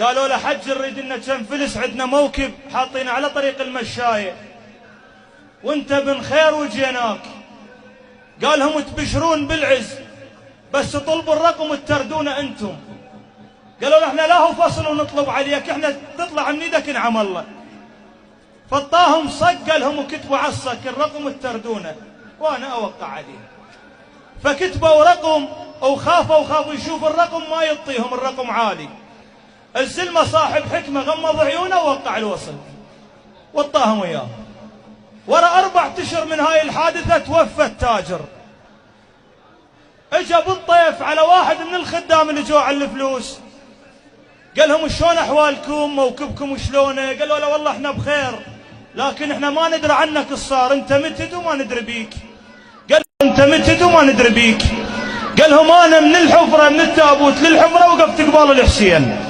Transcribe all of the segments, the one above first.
قالوا له حج نريد لنا كم فلس، عندنا موكب حاطينه على طريق المشاية وانت بن خير وجيناك. قالهم تبشرون بالعز بس طلبوا الرقم وتردونه انتم. قالوا له احنا لا هو فصل ونطلب عليك، احنا تطلع من ايدك نعم الله. فطاهم صق لهم وكتبوا على الصك الرقم وتردونه وانا اوقع عليه. فكتبوا رقم وخافوا يشوف الرقم ما يعطيهم الرقم عالي. الزلمه صاحب حكمه غمض عيونه ووقع الوصل وطاهم وياه. ورا 4 أشهر من هاي الحادثه توفى التاجر. اجا بالطيف على واحد من الخدام اللي جو على الفلوس، قال لهم شلون احوالكم موكبكم وشلونه؟ قالوا له والله احنا بخير لكن احنا ما ندري عنك الصار، انت متد وما ندري بيك. قال انت متد وما ندري بيك. قال لهم انا من الحفره من التابوت للحفره وقفت قبال الحسين.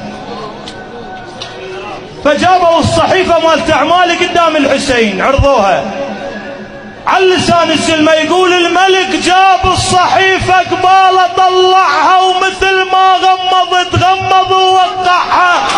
فجابوا الصحيفه مالت اعمالي قدام الحسين عرضوها على لسان الزلمه، يقول الملك جاب الصحيفه قباله طلعها ومثل ما غمض ووقعها.